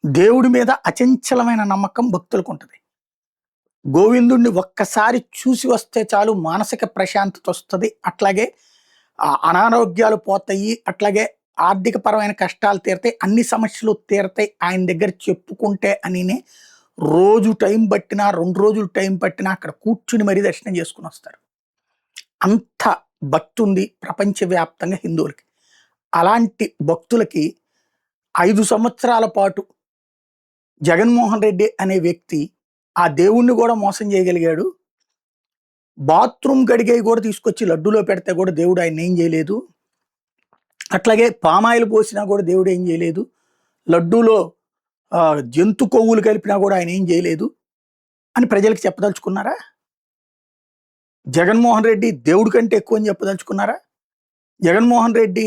దేవుడి మీద అచంచలమైన నమ్మకం భక్తులకు ఉంటది. గోవిందుడిని ఒక్కసారి చూసి వస్తే చాలు మానసిక ప్రశాంతత వస్తది. అట్లాగే అనారోగ్యాలు పోతాయి. అట్లాగే ఆర్థికపరమైన కష్టాలు తీరతాయి. అన్ని సమస్యలు తీరతాయి ఆయన దగ్గర చెప్పుకుంటే అనినే రోజు టైం పట్టినా, 2 రోజులు టైం పట్టినా అక్కడ కూర్చుని మరీ దర్శనం చేసుకొనొస్తారు. అంత భక్తుంది ప్రపంచవ్యాప్తంగా హిందువులకి. అలాంటి భక్తులకి 5 సంవత్సరాల పాటు జగన్మోహన్ రెడ్డి అనే వ్యక్తి ఆ దేవుణ్ణి కూడా మోసం చేయగలిగాడు. బాత్రూమ్ గడిగేయి కూడా తీసుకొచ్చి లడ్డూలో పెడితే కూడా దేవుడు ఆయన్నేం చేయలేదు. అట్లాగే పామాయిల్ పోసినా కూడా దేవుడు ఏం చేయలేదు. లడ్డూలో జంతు కొవ్వులు కలిపినా కూడా ఆయన ఏం చేయలేదు అని ప్రజలకు చెప్పదలుచుకున్నారా? జగన్మోహన్ రెడ్డి దేవుడి కంటే ఎక్కువ అని చెప్పదలుచుకున్నారా? జగన్మోహన్ రెడ్డి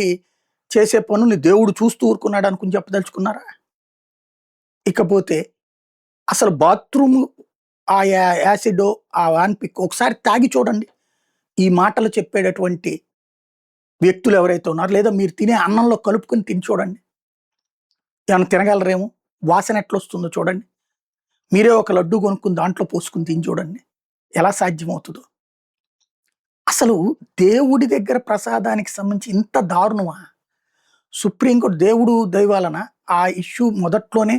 చేసే పనుని దేవుడు చూస్తూ ఊరుకున్నాడు అనుకుని చెప్పదలుచుకున్నారా? ఇకపోతే అసలు బాత్రూమ్ ఆ యాసిడో ఆ వాన్పిక్ ఒకసారి తాగి చూడండి. ఈ మాటలు చెప్పేటటువంటి వ్యక్తులు ఎవరైతే ఉన్నారో, లేదా మీరు తినే అన్నంలో కలుపుకొని తిని చూడండి. ఏమన్నా తినగలరేమో, వాసన ఎట్లొస్తుందో చూడండి. మీరే ఒక లడ్డు కొనుక్కుని దాంట్లో పోసుకుని తిని చూడండి ఎలా సాధ్యమవుతుందో. అసలు దేవుడి దగ్గర ప్రసాదానికి సంబంధించి ఇంత దారుణమా? సుప్రీంకోర్టు దేవుడు దైవాలన ఆ ఇష్యూ మొదట్లోనే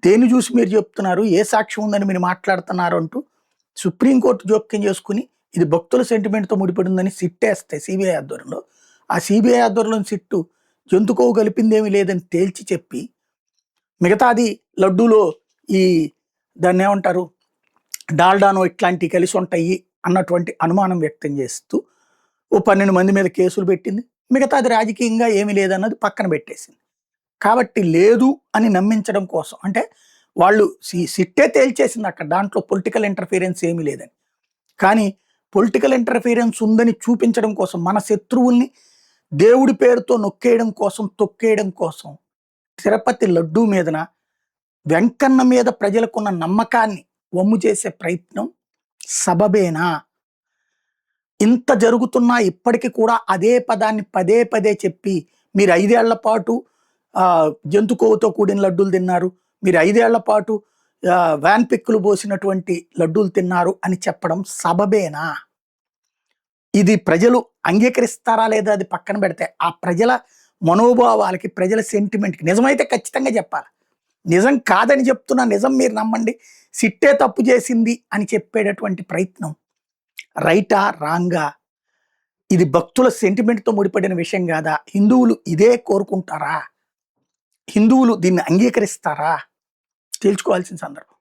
దేన్ని చూసి మీరు చెప్తున్నారు, ఏ సాక్ష్యం ఉందని మీరు మాట్లాడుతున్నారు అంటూ సుప్రీంకోర్టు జోక్యం చేసుకుని ఇది భక్తుల సెంటిమెంట్తో ముడిపడిందని సిట్టేస్తే సిబిఐ ఆధ్వర్యంలో, ఆ సిబిఐ ఆధ్వర్యంలో సిట్టు జంతుకోవు కలిపిందేమీ లేదని తేల్చి చెప్పి మిగతాది లడ్డూలో ఈ దాన్ని ఏమంటారు డాల్డానో ఇట్లాంటివి కలిసి ఉంటాయి అన్నటువంటి అనుమానం వ్యక్తం చేస్తూ ఓ 12 మంది మీద కేసులు పెట్టింది. మిగతాది రాజకీయంగా ఏమీ లేదన్నది పక్కన పెట్టేసింది. కాబట్టి లేదు అని నమ్మించడం కోసం, అంటే వాళ్ళు సిట్టే తేల్చేసింది అక్కడ దాంట్లో పొలిటికల్ ఇంటర్ఫీరెన్స్ ఏమీ లేదని. కానీ పొలిటికల్ ఇంటర్ఫీరెన్స్ ఉందని చూపించడం కోసం, మన శత్రువుల్ని దేవుడి పేరుతో నొక్కేయడం కోసం, తొక్కేయడం కోసం తిరుపతి లడ్డూ మీదన వెంకన్న మీద ప్రజలకున్న నమ్మకాన్ని వమ్ము చేసే ప్రయత్నం సబబేనా? ఇంత జరుగుతున్నా ఇప్పటికీ కూడా అదే పదాన్ని పదే పదే చెప్పి మీరు 5 ఏళ్ల పాటు జంతు కొవ్వుతో కూడిన లడ్డూలు తిన్నారు, మీరు 5 ఏళ్ల పాటు వ్యాన్ పిక్కులు పోసినటువంటి లడ్డూలు తిన్నారు అని చెప్పడం సబబేనా? ఇది ప్రజలు అంగీకరిస్తారా లేదా అది పక్కన పెడితే, ఆ ప్రజల మనోభావాలకి, ప్రజల సెంటిమెంట్కి నిజమైతే ఖచ్చితంగా చెప్పాలి. నిజం కాదని చెప్తున్నా, నిజం మీరు నమ్మండి, సిట్టే తప్పు చేసింది అని చెప్పేటటువంటి ప్రయత్నం రైటా రాంగా? ఇది భక్తుల సెంటిమెంట్తో ముడిపడిన విషయం కాదా? హిందువులు ఇదే కోరుకుంటారా? హిందువులు దీన్ని అంగీకరిస్తారా? తేల్చుకోవాల్సిన సందర్భం.